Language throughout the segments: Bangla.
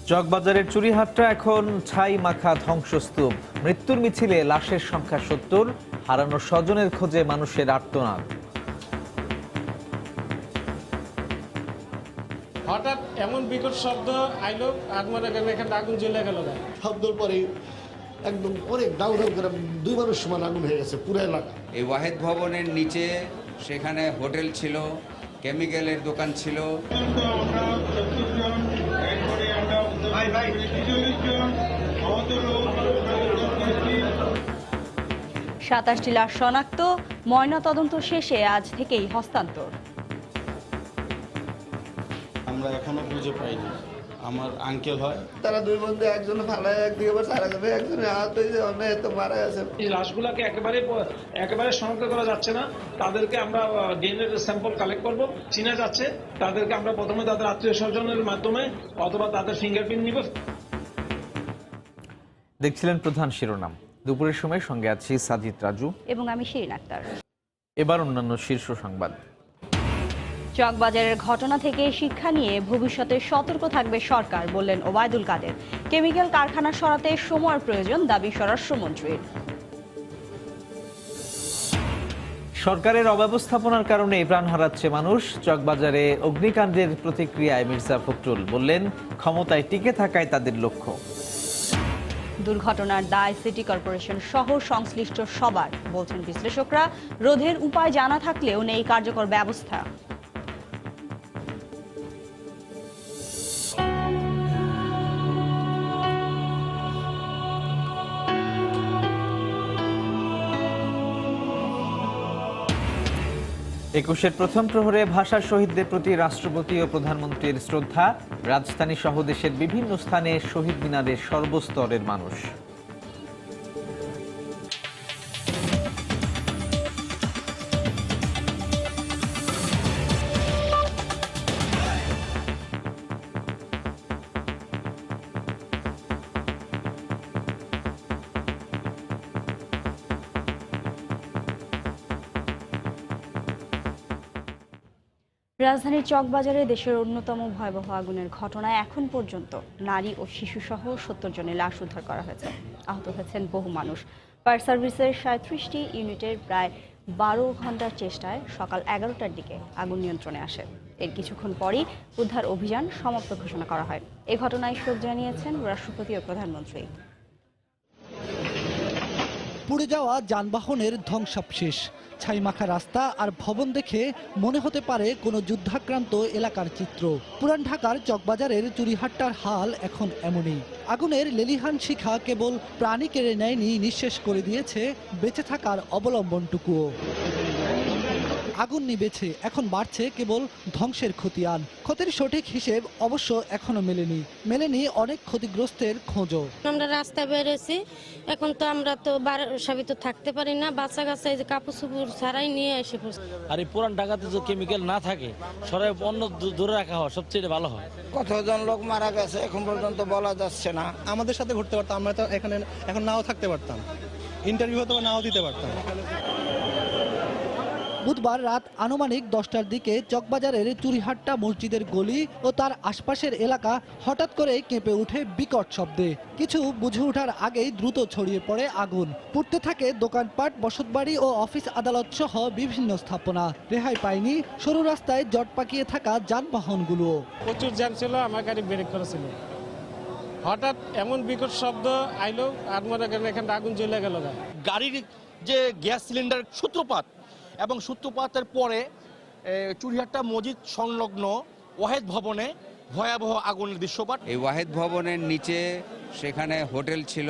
চকবাজারের চুরিহাটটা এখন ছাই মাখা ধ্বংসস্তূপ। মৃত্যুর মিছিলে লাশের সংখ্যা ৭০, হারানো স্বজনের খোঁজে মানুষের আর্তনাদ। হঠাৎ এমন বিকট শব্দ আইলো, এখানে আগুন জ্বলে গেল। শব্দের পরে একদম অনেক দাউ দাউ করে 2 মানুষ সমান আগুন হয়ে গেছে পুরো এলাকা। এই ওয়াহেদ ভবনের নিচে সেখানে হোটেল ছিল, কেমিক্যালের দোকান ছিল। ২৭টি লাশ শনাক্ত, ময়নাতদন্ত শেষে আজ থেকেই হস্তান্তর। আমরা এখনো বুঝে পাইনি। আমার আঙ্কেল হয়, তারা 2 বন্ধু, একজন ফালায় একদিকে আবার সারা যাবে, একজনের হাত হয়েছে, অনেক তো মারা গেছে। এই লাশগুলোকে একেবারে শনাক্ত করা যাচ্ছে না। তাদেরকে আমরা ডিএনএ স্যাম্পল কালেক্ট করব, চিনা যাচ্ছে। তাদেরকে আমরা প্রথমে তাদের আত্মীয় স্বজনের মাধ্যমে অথবা তাদের ফিঙ্গারপ্রিন্ট নিব। দেখছিলেন প্রধান শিরোনাম। দুপুরের সময় সঙ্গে আছি সাজিদ রাজু এবং আমি শিরিন আক্তার। এবার অন্যান্য শীর্ষ সংবাদ। চকবাজারের ঘটনা থেকে শিক্ষা নিয়ে ভবিষ্যতে সতর্ক থাকবে সরকার, বললেন ওবায়দুল কাদের। কেমিক্যাল কারখানা সরাতে সময়ের প্রয়োজন, দাবি স্বরাষ্ট্রমন্ত্রীর। সরকারের অব্যবস্থাপনার কারণে প্রাণ হারাচ্ছে মানুষ। চকবাজারে অগ্নিকাণ্ডের প্রতিক্রিয়ায় মির্জা ফখরুল বললেন, ক্ষমতায় টিকে থাকাই তাদের লক্ষ্য। দুর্ঘটনার দায় সিটি কর্পোরেশন সহ সংশ্লিষ্ট সবার, বলছেন বিশ্লেষকরা। রোধের উপায় জানা থাকলেও নেই কার্যকর ব্যবস্থা। একুশের প্রথম প্রহরে ভাষা শহীদদের প্রতি রাষ্ট্রপতি ও প্রধানমন্ত্রীর শ্রদ্ধা। রাজধানী সহ দেশের বিভিন্ন স্থানে শহীদ মিনারের সর্বস্তরের মানুষ। রাজধানীর চকবাজারে দেশের অন্যতম ভয়াবহ আগুনের ঘটনায় এখন পর্যন্ত নারী ও শিশুসহ ৭০ জনের লাশ উদ্ধার করা হয়েছে। আহত হয়েছেন বহু মানুষ। ফায়ার সার্ভিসের ৩৭টি ইউনিটের প্রায় ১২ ঘন্টার চেষ্টায় সকাল ১১টার দিকে আগুন নিয়ন্ত্রণে আসে। এর কিছুক্ষণ পরই উদ্ধার অভিযান সমাপ্ত ঘোষণা করা হয়। এ ঘটনায় শোক জানিয়েছেন রাষ্ট্রপতি ও প্রধানমন্ত্রী। পুড়ে যাওয়া যানবাহনের ধ্বংসাবশেষ, ছাইমাখা রাস্তা আর ভবন দেখে মনে হতে পারে কোনো যুদ্ধাক্রান্ত এলাকার চিত্র। পুরান ঢাকার চকবাজারের চুরিহাট্টার হাল এখন এমনই। আগুনের লেলিহান শিখা কেবল প্রাণী কেড়ে নেয়নি, নিঃশেষ করে দিয়েছে বেঁচে থাকার অবলম্বনটুকুও। আগুন নিবেছে, এখন বাড়ছে কেবল ধ্বংসের খতিয়ান। ক্ষতির সঠিক হিসেব অবশ্য এখনো মেলেনি অনেক ক্ষতিগ্রস্তের খোঁজও। আমরা রাস্তায় বেরোছি, এখন তো আমরা তো বাসায় তো থাকতে পারি না, বাচ্চা কাচ্চা এই যে কাপড় চোপড় ছাড়াই নিয়ে এসে পড়ছে। আর এই পুরান ঢাকাতে যে কেমিক্যাল না থাকে, সরাই অন্য দূরে রাখা হয়, সবচেয়ে ভালো হয়। কতজন লোক মারা গেছে এখন পর্যন্ত বলা যাচ্ছে না। আমাদের সাথে ঘুরতে পারতাম, আমরা তো এখানে এখন নাও থাকতে পারতাম, ইন্টারভিউ হয়তো নাও দিতে পারতাম। বুধবার রাত আনুমানিক 10টার দিকে চকবাজারের চুরিহাট্টা মসজিদের গলি ও তার আশপাশের এলাকা হঠাৎ করে কেঁপে ওঠে বিকট শব্দে। কিছু বুঝে ওঠার আগেই দ্রুত ছড়িয়ে পড়ে আগুন। পুড়তে থাকে দোকানপাট, বসতবাড়ি ও অফিস আদালত সহ বিভিন্ন স্থাপনা। রেহাই পায়নি সরু রাস্তায় জট পাকিয়ে থাকা যানবাহনগুলো। প্রচুর জ্যাম ছিল, আমার গাড়ি ব্রেক করেছিল। হঠাৎ এমন বিকট শব্দ আইলো, এখানে আগুন জ্বলে গেল। গাড়ির যে গ্যাস সিলিন্ডার সূত্রপাত এবং সূত্রপাতের পরে চুরিহাট্টা মসজিদ সংলগ্ন ওয়াহেদ ভবনে ভয়াবহ আগুনের দৃশ্যপাত। এই ওয়াহেদ ভবনের নিচে সেখানে হোটেল ছিল,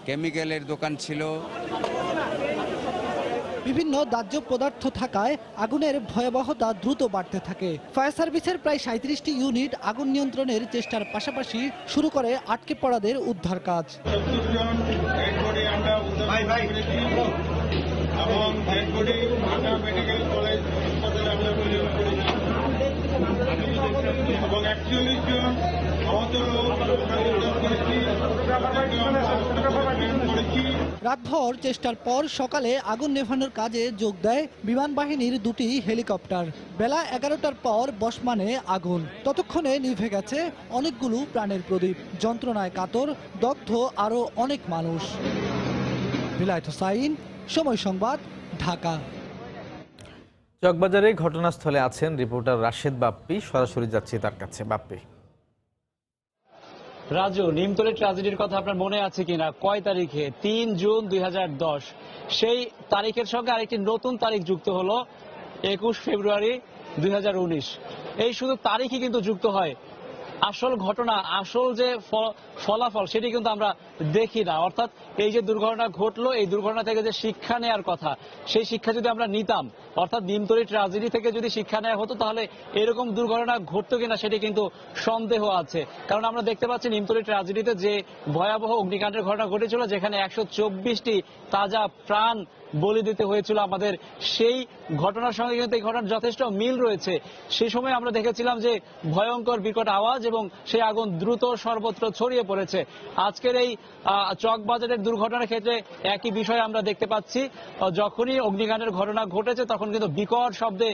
কেমিক্যালের দোকান ছিল। বিভিন্ন দাহ্য পদার্থ থাকায় আগুনের ভয়াবহতা দ্রুত বাড়তে থাকে। ফায়ার সার্ভিসের প্রায় ৩৭টি ইউনিট আগুন নিয়ন্ত্রণের চেষ্টার পাশাপাশি শুরু করে আটকে পড়াদের উদ্ধার কাজ। এবং ঢাকা মেডিকেল কলেজ এবং ৪১ জন আহত রাতভর চেষ্টার পর সকালে আগুন নেভানোর কাজে যোগ দেয় বিমান বাহিনীর 2টি হেলিকপ্টার। বেলা 11টার পর বসমানে আগুন। ততক্ষণে নিভে গেছে অনেকগুলো প্রাণের প্রদীপ। যন্ত্রণায় কাতর, দগ্ধ আরও অনেক মানুষ। বিলায়েত হোসাইন, সময় সংবাদ, ঢাকা। চকবাজারে ঘটনাস্থলে আছেন রিপোর্টার রাশেদ বাপ্পি। সরাসরি যাচ্ছি তার কাছে। বাপ্পি। রাজু, নিমতলী ট্র্যাজেডির কথা আপনার মনে আছে কিনা? কয় তারিখে? 3 জুন 2010। সেই তারিখের সঙ্গে আরেকটি নতুন তারিখ যুক্ত হলো 21 ফেব্রুয়ারি 2019। এই শুধু তারিখই কিন্তু যুক্ত হয়, আসল ঘটনা, আসল যে ফলাফল সেটি কিন্তু আমরা দেখি না। অর্থাৎ এই যে দুর্ঘটনা ঘটলো, এই দুর্ঘটনা থেকে যে শিক্ষা নেওয়ার কথা, সেই শিক্ষা যদি আমরা নিতাম, অর্থাৎ নিমতলী ট্র্যাজেডি থেকে যদি শিক্ষা নেওয়া হতো, তাহলে এরকম দুর্ঘটনা ঘটতো কিনা সেটি কিন্তু সন্দেহ আছে। কারণ আমরা দেখতে পাচ্ছি নিমতলী ট্র্যাজেডিতে যে ভয়াবহ অগ্নিকাণ্ডের ঘটনা ঘটেছিল, যেখানে 124টি তাজা প্রাণ বলি দিতে হয়েছিল আমাদের, সেই ঘটনার সঙ্গে কিন্তু এই ঘটনার যথেষ্ট মিল রয়েছে। সেই সময় আমরা দেখেছিলাম যে ভয়ঙ্কর বিকট আওয়াজ এবং সেই আগুন দ্রুত সর্বত্র ছড়িয়ে পড়েছে। আজকের এই চকবাজারের দুর্ঘটনার ক্ষেত্রে একই বিষয় আমরা দেখতে পাচ্ছি। যখনই অগ্নিকাণ্ডের ঘটনা ঘটেছে তখন কিন্তু বিকট শব্দে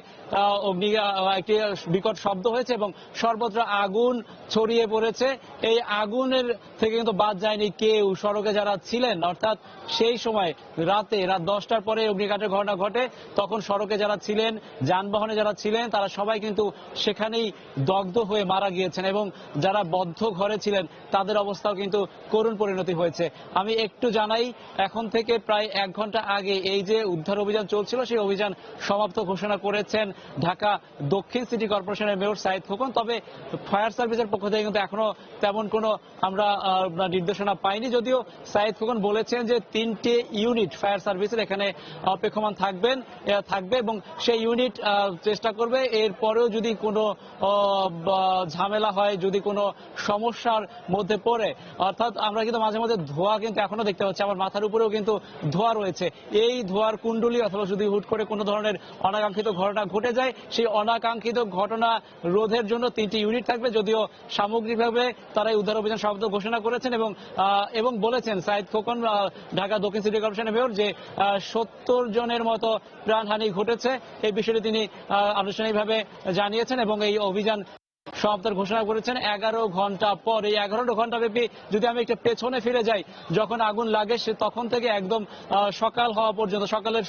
একটি বিকট শব্দ হয়েছে এবং সর্বত্র আগুন ছড়িয়ে পড়েছে। এই আগুনের থেকে কিন্তু বাদ যায়নি কেউ। সড়কে যারা ছিলেন, অর্থাৎ সেই সময় রাত 10টার পরে অগ্নিকাণ্ডের ঘটনা ঘটে, তখন সড়কে যারা ছিলেন, যানবাহনে যারা ছিলেন, তারা সবাই কিন্তু সেখানেই দগ্ধ হয়ে মারা গিয়েছেন এবং যারা বদ্ধ ঘরে ছিলেন তাদের অবস্থাও কিন্তু করুণ পরিণতি হয়েছে। আমি একটু জানাই, এখন থেকে প্রায় 1 ঘন্টা আগে এই যে উদ্ধার অভিযান চলছিল, সেই অভিযান সমাপ্ত ঘোষণা করেছেন ঢাকা দক্ষিণ সিটি কর্পোরেশনের মেয়র সাইদ খোকন। তবে ফায়ার সার্ভিসের পক্ষ থেকে কিন্তু এখনো তেমন কোনো আমরা নির্দেশনা পাইনি, যদিও সাইদ খোকন বলেছেন যে 3টে ইউনিট ফায়ার সার্ভিসের এখানে অপেক্ষমান থাকবে এবং সেই ইউনিট চেষ্টা করবে এরপরেও যদি কোনো ঝামেলা হয়, যদি কোনো সমস্যার মধ্যে পড়ে, অর্থাৎ আমরা কিন্তু মাঝে মাঝে ধোঁয়া কিন্তু এখনো দেখতে পাচ্ছি, আমার মাথার উপরেও কিন্তু ধোঁয়া রয়েছে। এই ধোঁয়ার কুণ্ডলী অথবা যদি হুট করে কোনো ধরনের অনাকাঙ্ক্ষিত ঘটনা ঘটে যায়, সেই অনাকাঙ্ক্ষিত ঘটনা রোধের জন্য 3টি ইউনিট থাকবে। যদিও সামগ্রিকভাবে তারা এই উদ্ধার অভিযান শব্দ ঘোষণা করেছেন এবং বলেছেন সাইদ খোকন, ঢাকা দক্ষিণ সিটি কর্পোরেশনের মেয়র, যে 70 জনের মতো প্রাণহানি ঘটেছে। এই বিষয়টি তিনি আনুষ্ঠানিকভাবে জানিয়েছেন এবং এই অভিযান সমাপ্তির ঘোষণা করেছেন 11 ঘন্টা পর। এই 11 ঘন্টা ব্যাপী যদি আমি একটু পেছনে ফিরে যাই, যখন আগুন লাগে সে তখন থেকে একদম সকাল হওয়া পর্যন্ত, সকালের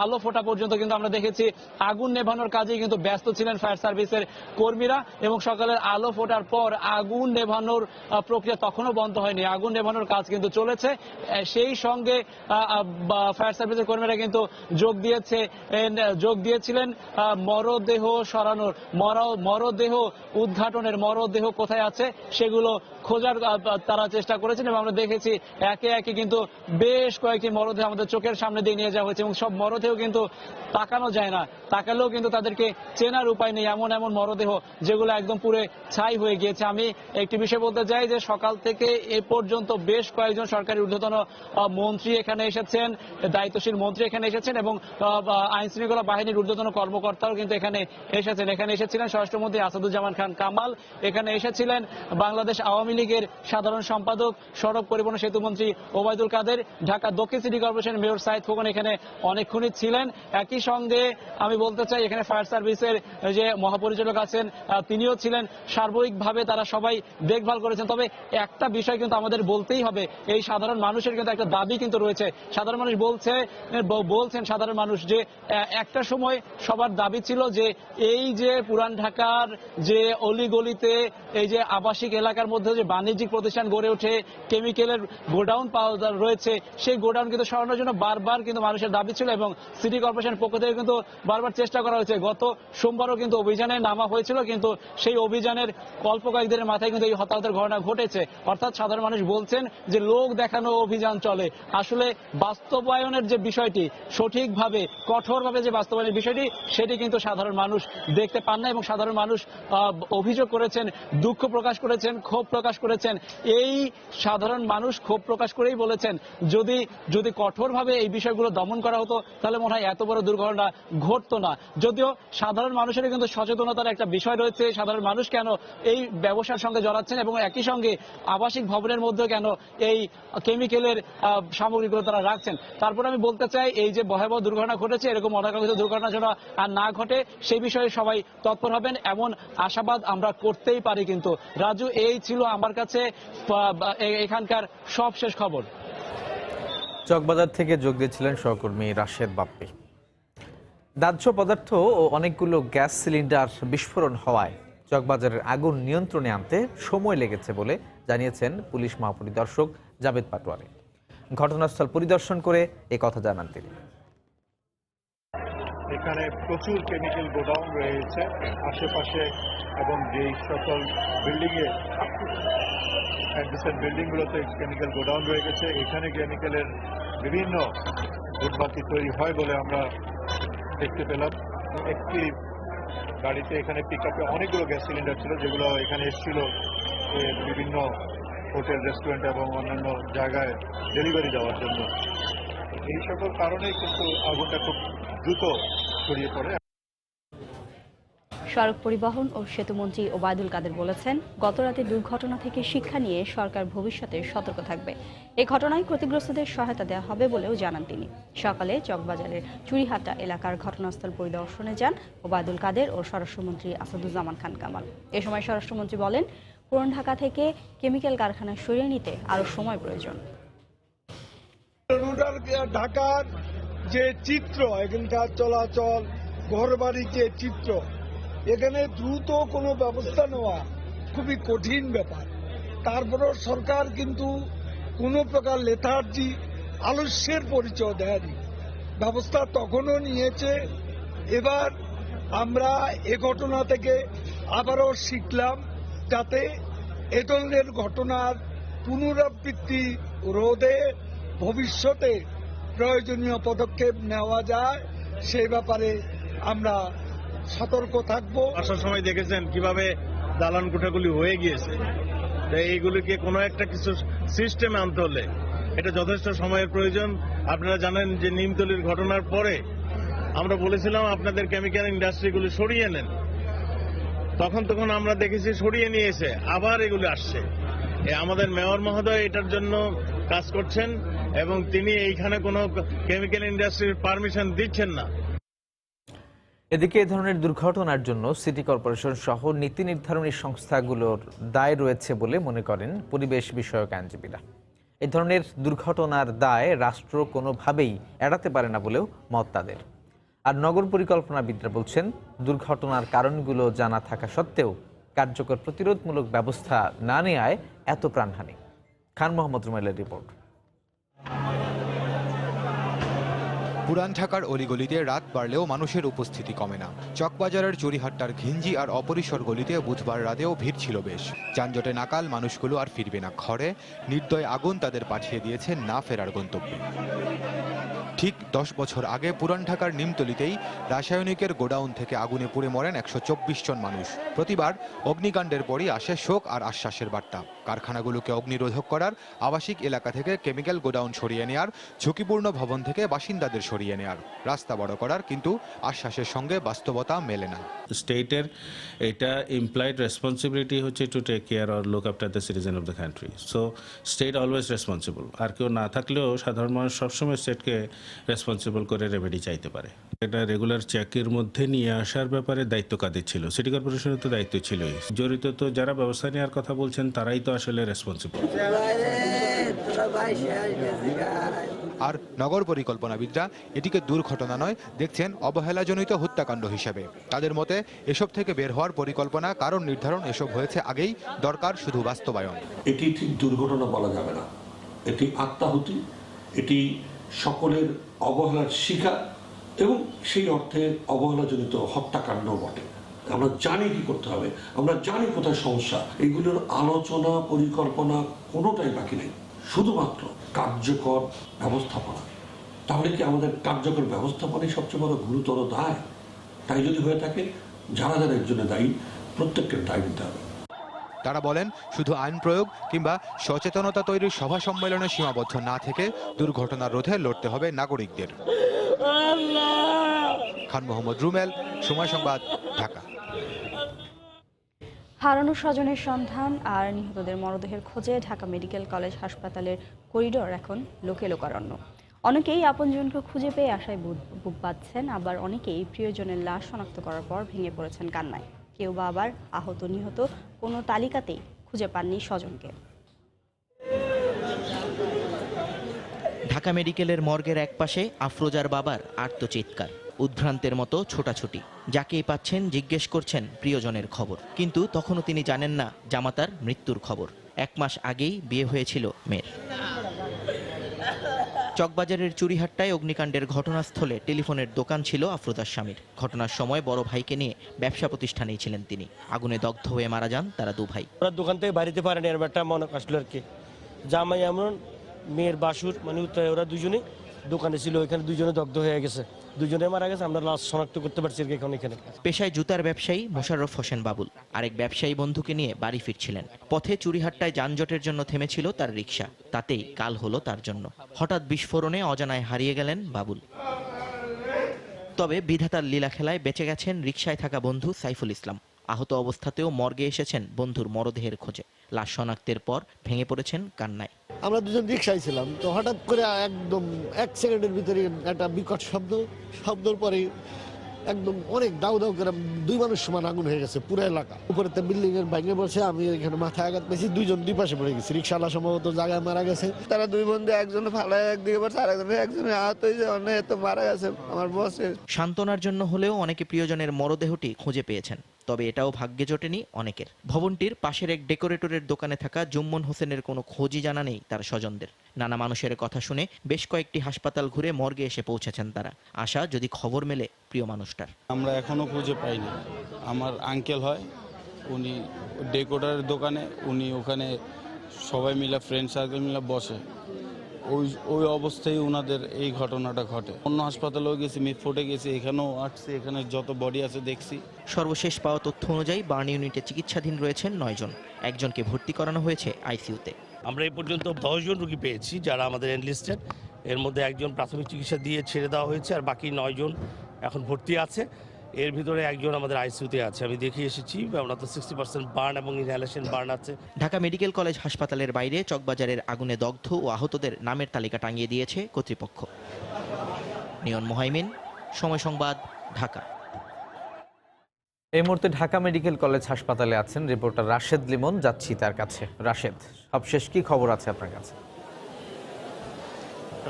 আলো ফোটা পর্যন্ত কিন্তু আমরা দেখেছি আগুন নেভানোর কাজেই কিন্তু ব্যস্ত ছিলেন ফায়ার সার্ভিসের কর্মীরা এবং সকালের আলো ফোটার পর আগুন নেভানোর প্রক্রিয়া তখনও বন্ধ হয়নি, আগুন নেভানোর কাজ কিন্তু চলেছে। সেই সঙ্গে ফায়ার সার্ভিসের কর্মীরা কিন্তু যোগ দিয়েছিলেন মরদেহ সরানোর, মরদেহ উদ্ঘাটনের, মরদেহ কোথায় আছে সেগুলো খোঁজার তারা চেষ্টা করেছেন এবং আমরা দেখেছি একে একে কিন্তু বেশ কয়েকটি মরদেহ আমাদের চোখের সামনে দিয়ে নিয়ে যাওয়া হয়েছে এবং সব মরদেহ কিন্তু তাকানো যায় না, তাকালেও কিন্তু তাদেরকে চেনার উপায় নেই, এমন এমন মরদেহ যেগুলো একদম পুরো ছাই হয়ে গিয়েছে। আমি একটি বিষয় বলতে চাই যে সকাল থেকে এ পর্যন্ত বেশ কয়েকজন সরকারি ঊর্ধ্বতন মন্ত্রী এখানে এসেছেন, দায়িত্বশীল মন্ত্রী এখানে এসেছেন এবং আইন শৃঙ্খলা বাহিনীর ঊর্ধ্বতন কর্মকর্তাও কিন্তু এখানে এসেছিলেন স্বরাষ্ট্রমন্ত্রী আসাদুজ্জামান খান কামাল, এখানে এসেছিলেন বাংলাদেশ আওয়ামী লীগের সাধারণ সম্পাদক, সড়ক পরিবহন সেতু মন্ত্রী ওবায়দুল কাদের, ঢাকা দক্ষিণ city corporation mayor Sayeed Khokon এখানে অনেকক্ষণই ছিলেন। একই সঙ্গে আমি বলতে চাই এখানে ফায়ার সার্ভিসের যে মহাপরিচালক আছেন তিনিও ছিলেন। সার্বিকভাবে তারা সবাই দেখভাল করেছেন। তবে একটা বিষয় কিন্তু আমাদের বলতেই হবে, এই সাধারণ মানুষের কিন্তু একটা দাবি কিন্তু রয়েছে। সাধারণ মানুষ বলছেন সাধারণ মানুষ যে একটা সময় সবার দাবি ছিল যে এই যে পুরান ঢাকার যে অলিগলিতে এই যে আবাসিক এলাকার মধ্যে যে বাণিজ্যিক প্রতিষ্ঠান গড়ে ওঠে, কেমিক্যালের গোডাউন পাওয়া রয়েছে, সেই গোডাউন কিন্তু সরানোর জন্য বারবার কিন্তু মানুষের দাবি ছিল এবং সিটি কর্পোরেশনের পক্ষ থেকে কিন্তু বারবার চেষ্টা করা হয়েছে। গত সোমবারও কিন্তু অভিযানে নামা হয়েছিল, কিন্তু সেই অভিযানের অল্প কয়েকদিনের মাথায় কিন্তু এই হতাহতের ঘটনা ঘটেছে। অর্থাৎ সাধারণ মানুষ বলছেন যে লোক দেখানো অভিযান চলে, আসলে বাস্তবায়নের যে বিষয়টি, সঠিকভাবে কঠোরভাবে যে বাস্তবায়নের বিষয়টি, সেটি কিন্তু সাধারণ মানুষ দেখতে পান না এবং সাধারণ মানুষ অভিযোগ করেছেন, দুঃখ প্রকাশ করেছেন, ক্ষোভ প্রকাশ করেছেন। এই সাধারণ মানুষ ক্ষোভ প্রকাশ করেই বলেছেন যদি কঠোরভাবে এই বিষয়গুলো দমন করা হতো তাহলে মনে হয় এত বড় দুর্ঘটনা ঘটতো না। যদিও সাধারণ মানুষের কিন্তু সচেতনতার একটা বিষয় রয়েছে, সাধারণ মানুষ কেন এই ব্যবসার সঙ্গে জড়াচ্ছেন এবং একই সঙ্গে আবাসিক ভবনের মধ্যে কেন এই কেমিক্যালের সামগ্রীগুলো তারা রাখছেন। তারপর আমি বলতে চাই, এই যে ভয়াবহ দুর্ঘটনা ঘটেছে, এরকম অনাকাঙ্ক্ষিত দুর্ঘটনা যেন আর না ঘটে সেই বিষয়ে সবাই তৎপর হবেন, এমন আশাবাদ আমরা করতেই পারি। কিন্তু রাজু, এই ছিল আমার কাছে এখানকার সবশেষ খবর। চকবাজার থেকে যোগ দিয়েছিলেন সহকর্মী রাশেদ বাপ্পি। দাহ্য পদার্থ ও অনেকগুলো গ্যাস সিলিন্ডার বিস্ফোরণ হওয়ায় চকবাজারের আগুন নিয়ন্ত্রণে আনতে সময় লেগেছে বলে জানিয়েছেন পুলিশ মহাপরিদর্শক জাবেদ পাটোয়ারি। ঘটনাস্থল পরিদর্শন করে এই কথা জানান তিনি। এখানে প্রচুর কেমিক্যাল গোডাউন রয়েছে আশেপাশে, এবং যেই সকল বিল্ডিংয়ে অ্যাডজেসেন্ট বিল্ডিংগুলোতে কেমিক্যাল গোডাউন রয়ে গেছে, এখানে কেমিক্যালের বিভিন্ন উৎপাদন তৈরি হয় বলে আমরা দেখতে পেলাম। একটি গাড়িতে এখানে পিকআপে অনেকগুলো গ্যাস সিলিন্ডার ছিল, যেগুলো এখানে এসেছিল বিভিন্ন হোটেল, রেস্টুরেন্ট এবং অন্যান্য জায়গায় ডেলিভারি দেওয়ার জন্য। এই সকল কারণেই কিন্তু আগুনটা খুব দ্রুত ছড়িয়ে পড়ে। সড়ক পরিবহন ও সেতুমন্ত্রী ওবায়দুল কাদের বলেছেন, গতরাতে দুর্ঘটনা থেকে শিক্ষা নিয়ে সরকার ভবিষ্যতে সতর্ক থাকবে। এই ঘটনায় ক্ষতিগ্রস্তদের সহায়তা দেওয়া হবে বলেও জানান তিনি। সকালে চকবাজারের চুরিহাটা এলাকার ঘটনাস্থল পরিদর্শনে যান ওবায়দুল কাদের ও স্বরাষ্ট্রমন্ত্রী আসাদুজ্জামান খান কামাল। এ সময় স্বরাষ্ট্রমন্ত্রী বলেন, পুরান ঢাকা থেকে কেমিক্যাল কারখানা সরিয়ে নিতে আরও সময় প্রয়োজন। ঢাকার যে চিত্র, এখানকার চলাচল, ঘরবাড়ির যে চিত্র, এখানে দ্রুত কোনো ব্যবস্থা নেওয়া খুবই কঠিন ব্যাপার। তারপরেও সরকার কিন্তু কোনো প্রকার লেথার্জি, আলস্যের পরিচয় দেয়নি, ব্যবস্থা তখনও নিয়েছে। এবার আমরা এ ঘটনা থেকে আবারও শিখলাম, যাতে এ ধরনের ঘটনার পুনরাবৃত্তি রোধে ভবিষ্যতে প্রয়োজনীয় পদক্ষেপ নেওয়া যায়, সেই ব্যাপারে আমরা সতর্ক থাকবো। আসার সময় দেখেছেন কিভাবে দালান কোঠাগুলি হয়ে গিয়েছে, এইগুলিকে কোনো একটা কিছু সিস্টেমে আনতে হলে এটা যথেষ্ট সময়ের প্রয়োজন। আপনারা জানেন যে নিমতলির ঘটনার পরে আমরা বলেছিলাম আপনাদের কেমিক্যাল ইন্ডাস্ট্রিগুলি সরিয়ে নেন, তখন আমরা দেখেছি সরিয়ে নিয়েছে, আবার এগুলি আসছে। আমাদের মেয়র মহোদয় এটার জন্য কাজ করছেন এবং তিনি এইখানে কোনো কেমিক্যাল ইন্ডাস্ট্রির পারমিশন দিচ্ছেন না। এদিকে এ ধরনের দুর্ঘটনার জন্য সিটি কর্পোরেশন সহ নীতি নির্ধারণী সংস্থাগুলোর দায় রয়েছে বলে মনে করেন পরিবেশ বিষয়ক আইনজীবীরা। এই ধরনের দুর্ঘটনার দায় রাষ্ট্র কোনোভাবেই এড়াতে পারে না বলেও মত তাদের। আর নগর পরিকল্পনাবিদরা বলছেন, দুর্ঘটনার কারণগুলো জানা থাকা সত্ত্বেও কার্যকর প্রতিরোধমূলক ব্যবস্থা না নেওয়ায় এত প্রাণহানি। খান মোহাম্মদ রুমাইলের রিপোর্ট। পুরান ঢাকার অলিগলিতে রাত বাড়লেও মানুষের উপস্থিতি কমে না। চকবাজারের চুরিহাট্টার ঘিঞ্জি আর অপরিসর গলিতে বুধবার রাতেও ভিড় ছিল বেশ। যানজটে নাকাল মানুষগুলো আর ফিরবে না ঘরে, নির্দয় আগুন তাদের পাঠিয়ে দিয়েছে না ফেরার গন্তব্যে। ঠিক 10 বছর আগে পুরান ঢাকার নিমতলিতেই রাসায়নিকের গোডাউন থেকে আগুনে পুড়ে মরেন 124 জন মানুষ। প্রতিবার অগ্নিকাণ্ডের পরই আসে শোক আর আশ্বাসের বার্তা। কারখানাগুলোকে অগ্নিরোধক করার, আবাসিক এলাকা থেকে কেমিক্যাল গোডাউন সরিয়ে নেয়ার, ঝুঁকিপূর্ণ ভবন থেকে বাসিন্দাদের সরিয়ে নেয়ার, রাস্তা বড় করার, কিন্তু আশ্বাসের সঙ্গে বাস্তবতা মেলে না। স্টেটের এটা ইমপ্লাইড রেসপন্সিবিলিটি হচ্ছে to take care or look after the citizen of the country. So state always responsible. আর কেউ না থাকলেও সাধারণ মানুষ সবসময় স্টেটকে রেসপন্সিবল করে রেমেডি চাইতে পারে। এটা রেগুলার চেকের মধ্যে নিয়ে আসার ব্যাপারে দায়িত্ব কাদের ছিল? সিটি কর্পোরেশনের তো দায়িত্ব ছিলই। জড়িত তো যারা ব্যবস্থা নেওয়ার কথা বলছেন তারাই তো আসলে রেসপন্সিবল। আর নগর পরিকল্পনাবিদরা এটিকে দুর্ঘটনা নয়, দেখছেন অবহেলাজনিত হত্যাকাণ্ড হিসেবে। তাদের মতে এসব থেকে বের হওয়ার পরিকল্পনা, কারণ নির্ধারণ এসব হয়েছে আগেই, দরকার শুধু বাস্তবায়ন। এটি ঠিক দুর্ঘটনা বলা যাবে না, এটি আত্মাহুতি, এটি সকলের অবহেলার শিকার এবং সেই অর্থে অবহেলাজনিত হত্যাকাণ্ড বটে। আমরা জানি কি করতে হবে, আমরা জানি কোথায় সমস্যা। এগুলোর আলোচনা, পরিকল্পনা কোনোটাই বাকি নেই, শুধুমাত্র কার্যকর ব্যবস্থাপনা। তাহলে কি আমাদের কার্যকর ব্যবস্থাপনাই সবচেয়ে বড় গুরুতর দায়? তাই যদি হয়ে থাকে, যারা যারা এর জন্য দায়ী প্রত্যেককে দায় নিতে হবে। তারা বলেন, শুধু আইন প্রয়োগ কিংবা সচেতনতা তৈরির সভা সম্মেলনে সীমাবদ্ধ না থেকে দুর্ঘটনা রোধে লড়তে হবে নাগরিকদের। খান মোহাম্মদ রুমেল, সময় সংবাদ, ঢাকা। হারানো স্বজনের সন্ধান আর নিহতদের মরদেহের খোঁজে ঢাকা মেডিকেল কলেজ হাসপাতালের করিডোর এখন লোকে লোকারণ্য। অনেকেই আপনজনকে খুঁজে পেয়ে আশায় বুক বাঁধছেন, আবার অনেকেই প্রিয়জনের লাশ শনাক্ত করার পর ভেঙে পড়েছেন কান্নায়। কেউ বা আবার আহত নিহত কোনো তালিকাতেই খুঁজে পাননি স্বজনকে। ঢাকা মেডিকেলের মর্গের একপাশে আফরোজার বাবার আর্তচিৎকার, উদ্ভ্রান্তের মতো ছোটাছুটি। যাকেই পাচ্ছেন জিজ্ঞেস করছেন প্রিয়জনের খবর, কিন্তু তখনও তিনি জানেন না জামাতার মৃত্যুর খবর। 1 মাস আগেই বিয়ে হয়েছিল মেয়ের। চকবাজারের চুরিহাট্টায় অগ্নিকাণ্ডের ঘটনাস্থলে টেলিফোনের দোকান ছিল আফরোজার স্বামীর। ঘটনার সময় বড় ভাইকে নিয়ে ব্যবসা প্রতিষ্ঠানেই ছিলেন তিনি। আগুনে দগ্ধ হয়ে মারা যান তারা 2 ভাই। ওরা দোকান থেকে বাড়িতে পারেনি, এর একটা মনে আসলো আর কি। জামাই এমন, মেয়ের বাসুর, মানে ওরা দুজনেই দোকানে ছিল, ওইখানে দুজনে দগ্ধ হয়ে গেছে, দুজনে মারা গেছে। আমরা লাশ শনাক্ত করতে পারছি এখানে। পেশায় জুতার ব্যবসায়ী মোশাররফ হোসেন বাবুল আরেক ব্যবসায়ী বন্ধুকে নিয়ে বাড়ি ফিরছিলেন। পথে চুরিহাট্টায় যানজটের জন্য থেমেছিল তার রিক্সা, তাতেই কাল হলো তার জন্য। হঠাৎ বিস্ফোরণে অজানায় হারিয়ে গেলেন বাবুল। তবে বিধাতার লীলা খেলায় বেঁচে গেছেন রিকশায় থাকা বন্ধু সাইফুল ইসলাম। আহত অবস্থাতেও মর্গে এসেছেন বন্ধুর মরদেহের খোঁজে। লাশ শনাক্তের পর ভেঙে পড়েছেন কান্নায়। আমরা দুজন রিক্সায় ছিলাম, তো হঠাৎ করে একদম 1 সেকেন্ডের ভিতরে একটা বিকট শব্দের পরে একদম অনেক দাউ দাউ করে 2 মানুষ সমান আগুন হয়ে গেছে পুরো এলাকা। উপরে বিল্ডিং এর ভেঙে পড়ছে, আমি এখানে মাথায় আঘাত পেয়েছি, 2জন 2 পাশে পড়ে গেছি। রিক্সাওয়ালা সম্ভবত জায়গায় মারা গেছে। তারা 2 বন্ধু, একজন ফালায় একদিকে পড়ছে, একজনে আহত হয়েছে, অন্য তো মারা গেছে আমার বসের। সান্ত্বনার জন্য হলেও অনেকে প্রিয়জনের মরদেহটি খুঁজে পেয়েছেন, তবে এটাও ভাগ্যে জোটেনি অনেকের। ভবনটির পাশের এক ডেকোরেটরের দোকানে থাকা জুম্মন হোসেনের কোনো খোঁজই জানা নেই তার স্বজনদের। নানা মানুষের কথা শুনে বেশ কয়েকটি হাসপাতাল ঘুরে মর্গে এসে পৌঁছেছেন তারা, আশা যদি খবর মেলে প্রিয় মানুষটার। আমরা এখনো খুঁজে পাইনি। আমার আঙ্কেল হয়, উনি ডেকোরেটরের দোকানে, উনি ওখানে সবাই মিলে ফ্রেন্ড সার্কেল মিলে বসে, ওই অবস্থায় ওনাদের এই ঘটনাটা ঘটে। অন্য হাসপাতালেও গেছি, মিটফোর্টে গেছি, এখানেও আসছি, এখানে যত বডি আছে দেখছি। সর্বশেষ পাওয়া তথ্য অনুযায়ী বার্ন ইউনিটে চিকিৎসাধীন রয়েছেন 9 জন, একজনকে ভর্তি করানো হয়েছে আইসিইউতে। আমরা এই পর্যন্ত 10 জন রোগী পেয়েছি যারা আমাদের এনলিস্টেড। এর মধ্যে একজন প্রাথমিক চিকিৎসা দিয়ে ছেড়ে দেওয়া হয়েছে, আর বাকি 9 জন এখন ভর্তি আছে। এর ভিতরে একজন আমাদের আইসিইউতে আছে, আমি দেখে এসেছি। আমরা তো 60% বার্ন এবং ইনহেলেশন বার্ন আছে। ঢাকা মেডিকেল কলেজ হাসপাতালের বাইরে চকবাজারের আগুনে দগ্ধ ও আহতদের নামের তালিকা টাঙিয়ে দিয়েছে কর্তৃপক্ষ। নিয়ন মোহাইমিন, সময় সংবাদ, ঢাকা। এই মুহূর্তে ঢাকা মেডিকেল কলেজ হাসপাতালে আছেন রিপোর্টার রাশেদ লিমন, যাচ্ছি তার কাছে। রাশেদ, সবশেষ কি খবর আছে আপনার কাছে?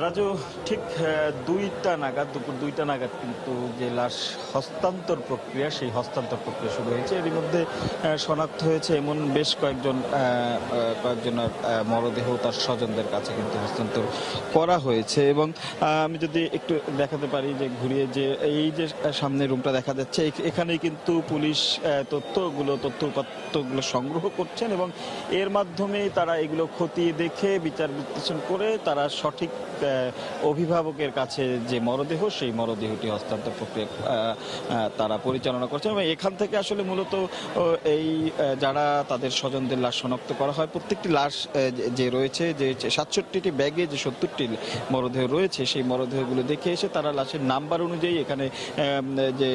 রাজু, ঠিক 2টা নাগাদ, দুপুর 2টা নাগাদ কিন্তু যে লাশ হস্তান্তর প্রক্রিয়া, সেই হস্তান্তর প্রক্রিয়া শুরু হয়েছে। এর মধ্যে শনাক্ত হয়েছে এমন বেশ কয়েকজনের মরদেহ তার স্বজনদের কাছে কিন্তু হস্তান্তর করা হয়েছে। এবং আমি যদি একটু দেখাতে পারি যে ঘুরিয়ে, যে এই যে সামনে রুমটা দেখা যাচ্ছে, এখানেই কিন্তু পুলিশ তথ্যগুলো সংগ্রহ করছেন এবং এর মাধ্যমে তারা এগুলো খতিয়ে দেখে বিচার বিশ্লেষণ করে তারা সঠিক অভিভাবকের কাছে যে মরদেহ, সেই মরদেহটি হস্তান্তর প্রক্রিয়া তারা পরিচালনা করছেন। এবং এখান থেকে আসলে মূলত এই যারা তাদের স্বজনদের লাশ শনাক্ত করা হয়, প্রত্যেকটি লাশ যে রয়েছে, যে 67টি ব্যাগে যে 70টি মরদেহ রয়েছে, সেই মরদেহগুলো দেখে এসে তারা লাশের নাম্বার অনুযায়ী এখানে যে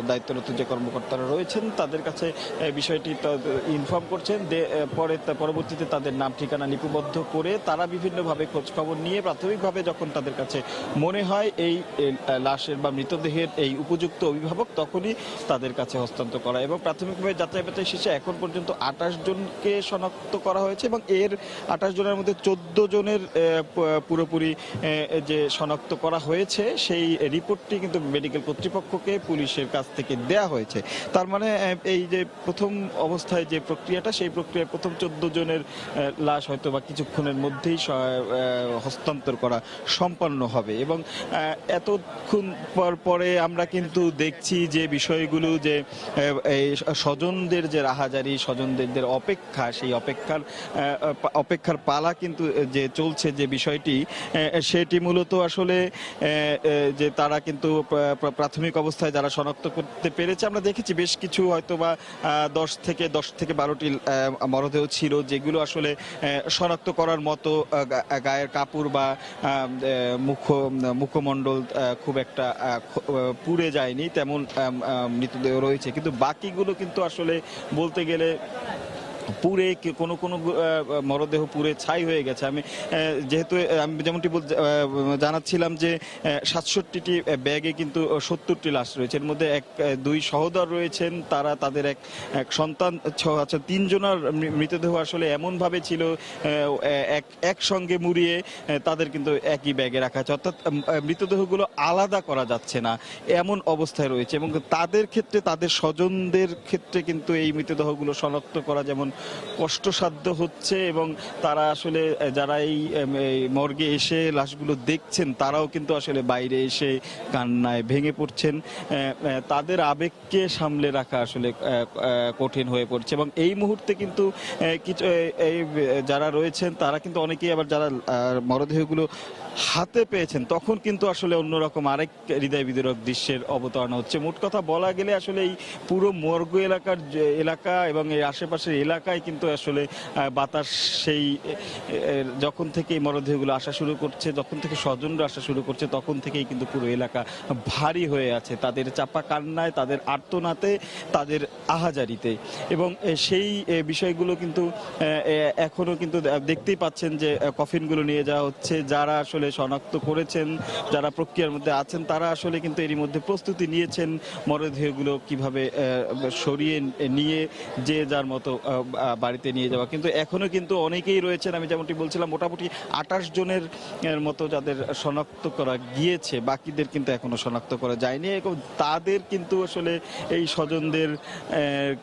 দায়িত্বরত যে কর্মকর্তারা রয়েছেন তাদের কাছে বিষয়টি ইনফর্ম করছেন। পরবর্তীতে তাদের নাম ঠিকানা লিপিবদ্ধ করে তারা বিভিন্নভাবে খোঁজখবর নিয়ে প্রাথমিকভাবে যখন তাদের কাছে মনে হয় এই লাশের বা মৃতদেহের এই উপযুক্ত অভিভাবক, তখনই তাদের কাছে হস্তান্তর করা। এবং প্রাথমিকভাবে যাচাই বাছাই শেষে এখন পর্যন্ত 28 জনকে শনাক্ত করা হয়েছে এবং এর 28 জনের মধ্যে 14 জনের পুরোপুরি যে শনাক্ত করা হয়েছে, সেই রিপোর্টটি কিন্তু মেডিকেল কর্তৃপক্ষকে পুলিশের কাছ থেকে দেয়া হয়েছে। তার মানে এই যে প্রথম অবস্থায় যে প্রক্রিয়াটা, সেই প্রক্রিয়ায় প্রথম 14 জনের লাশ হয়তো বা কিছুক্ষণের মধ্যেই হস্তান্তর করা সম্পন্ন হবে। এবং এতক্ষণ পরে আমরা কিন্তু দেখছি যে বিষয়গুলো যে এই স্বজনদের যে রাহাজারি, স্বজনদের অপেক্ষা, সেই অপেক্ষার পালা কিন্তু যে চলছে, যে বিষয়টি সেটি মূলত আসলে যে তারা কিন্তু প্রাথমিক অবস্থায় যারা শনাক্ত করতে পেরেছে, আমরা দেখেছি বেশ কিছু হয়তো বা 10 থেকে 12টি মরদেহ ছিল যেগুলো আসলে শনাক্ত করার মতো, গায়ের কাপড় বা মুখমণ্ডল খুব একটা পুড়ে যায়নি তেমন মৃতদেহ রয়েছে। কিন্তু বাকিগুলো কিন্তু আসলে বলতে গেলে পুরে কোনো মরদেহ পুরে ছাই হয়ে গেছে। আমি যেমনটি জানাচ্ছিলাম যে 67টি ব্যাগে কিন্তু 70টি লাশ রয়েছে। এর মধ্যে 2 সহোদর রয়েছেন, তাদের এক সন্তান, 3 জনের মৃতদেহ আসলে এমনভাবে ছিল একসঙ্গে মুড়িয়ে তাদের কিন্তু একই ব্যাগে রাখা আছে, অর্থাৎ মৃতদেহগুলো আলাদা করা যাচ্ছে না এমন অবস্থায় রয়েছে। এবং তাদের ক্ষেত্রে, তাদের স্বজনদের ক্ষেত্রে কিন্তু এই মৃতদেহগুলো শনাক্ত করা যেমন কষ্টসাধ্য হচ্ছে, এবং তারা আসলে যারা এই মর্গে এসে লাশগুলো দেখছেন তারাও কিন্তু আসলে বাইরে এসে কান্নায় ভেঙে পড়ছেন। তাদের আবেগকে সামলে রাখা আসলে কঠিন হয়ে পড়ছে। এবং এই মুহূর্তে কিন্তু কিছু যারা রয়েছেন তারা কিন্তু অনেকেই আবার যারা মরদেহগুলো হাতে পেয়েছেন তখন কিন্তু আসলে অন্যরকম আরেক হৃদয় বিদারক দৃশ্যের অবতারণা হচ্ছে। মোট কথা বলা গেলে আসলে এই পুরো মর্গ এলাকা এবং এই আশেপাশের এলাকায় কিন্তু আসলে বাতাস সেই যখন থেকে এই মরদেহগুলো আসা শুরু করছে, যখন থেকে স্বজনরা আসা শুরু করছে, তখন থেকেই কিন্তু পুরো এলাকা ভারী হয়ে আছে তাদের চাপা কান্নায়, তাদের আর্তনাতে, তাদের আহাজারিতে। এবং সেই বিষয়গুলো কিন্তু এখনো কিন্তু দেখতেই পাচ্ছেন যে কফিনগুলো নিয়ে যাওয়া হচ্ছে। যারা আসলে শনাক্ত করেছেন, যারা প্রক্রিয়ার মধ্যে আছেন, তারা আসলে কিন্তু এরই মধ্যে প্রস্তুতি নিয়েছেন মরদেহগুলো কিভাবে সরিয়ে নিয়ে যে যার মতো বাড়িতে নিয়ে যাওয়া। কিন্তু এখনো কিন্তু অনেকেই রয়েছেন, আমি যেমনটি বলছিলাম মোটামুটি 28 জনের মতো যাদের শনাক্ত করা গিয়েছে, বাকিদের কিন্তু এখনো শনাক্ত করা যায়নি। এবং তাদের কিন্তু আসলে এই স্বজনদের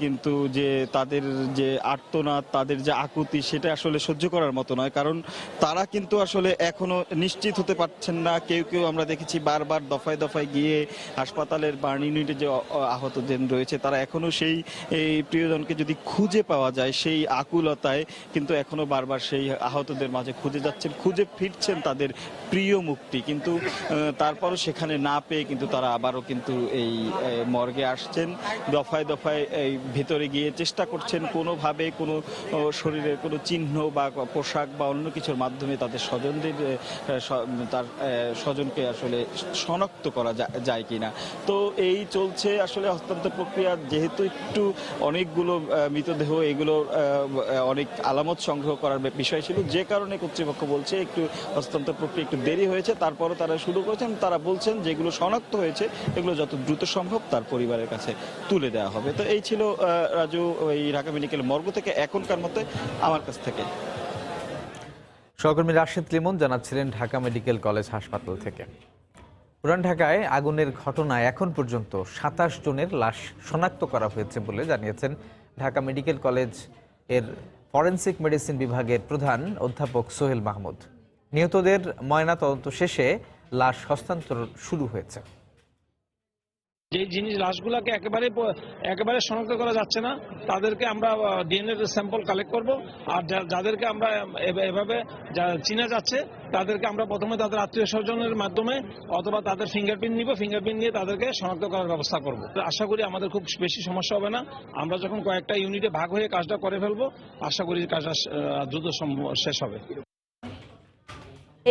কিন্তু যে তাদের যে আর্তনাদ, তাদের যে আকুতি, সেটা আসলে সহ্য করার মতো নয়। কারণ তারা কিন্তু আসলে এখনো নিশ্চিত হতে পারছেন না। কেউ আমরা দেখেছি বারবার দফায় দফায় গিয়ে হাসপাতালের বার্ন ইউনিটে যে আহতজন রয়েছে তারা এখনো সেই প্রিয়জনকে যদি খুঁজে পাওয়া যায় সেই আকুলতায় কিন্তু এখনো বারবার সেই আহতদের মাঝে খুঁজে যাচ্ছেন, খুঁজে ফিরছেন তাদের প্রিয় মুক্তি। কিন্তু তারপরও সেখানে না পেয়ে কিন্তু তারা আবারও কিন্তু এই মর্গে আসছেন, দফায় দফায় এই ভেতরে গিয়ে চেষ্টা করছেন কোনোভাবে কোনো শরীরের কোনো চিহ্ন বা পোশাক বা অন্য কিছুর মাধ্যমে তাদের তার স্বজনকে আসলে শনাক্ত করা যায় কিনা। তো এই চলছে আসলে হস্তান্তর প্রক্রিয়া। যেহেতু একটু অনেকগুলো মৃতদেহ, এগুলো অনেক আলামত সংগ্রহ করার বিষয় ছিল, যে কারণে কর্তৃপক্ষ বলছে একটু হস্তান্তর প্রক্রিয়া একটু দেরি হয়েছে। তারপরও তারা শুরু করেছেন, তারা বলছেন যেগুলো শনাক্ত হয়েছে এগুলো যত দ্রুত সম্ভব তার পরিবারের কাছে তুলে দেওয়া হবে। তো এই ছিল রাজু এই ঢাকা মেডিকেল মর্গ থেকে এখনকার মতে আমার কাছ থেকে। সহকর্মী রাশেদ লিমন জানাচ্ছিলেন ঢাকা মেডিকেল কলেজ হাসপাতাল থেকে। পুরান ঢাকায় আগুনের ঘটনায় এখন পর্যন্ত 27 জনের লাশ শনাক্ত করা হয়েছে বলে জানিয়েছেন ঢাকা মেডিকেল কলেজ এর ফরেনসিক মেডিসিন বিভাগের প্রধান অধ্যাপক সোহেল মাহমুদ। নিহতদের ময়নাতদন্ত শেষে লাশ হস্তান্তর শুরু হয়েছে। যে লাশগুলোকে একেবারে শনাক্ত করা যাচ্ছে না তাদেরকে আমরা ডিএনএ স্যাম্পল কালেক্ট করব, আর যাদেরকে আমরা এভাবে চিনা যাচ্ছে তাদেরকে আমরা প্রথমে তাদের আত্মীয় স্বজনের মাধ্যমে অথবা তাদের ফিঙ্গারপ্রিন্ট নিব, ফিঙ্গারপ্রিন্ট নিয়ে তাদেরকে শনাক্ত করার ব্যবস্থা করব। আশা করি আমাদের খুব বেশি সমস্যা হবে না। আমরা যখন কয়েকটা ইউনিটে ভাগ হয়ে কাজটা করে ফেলবো, আশা করি কাজটা দ্রুত শেষ হবে।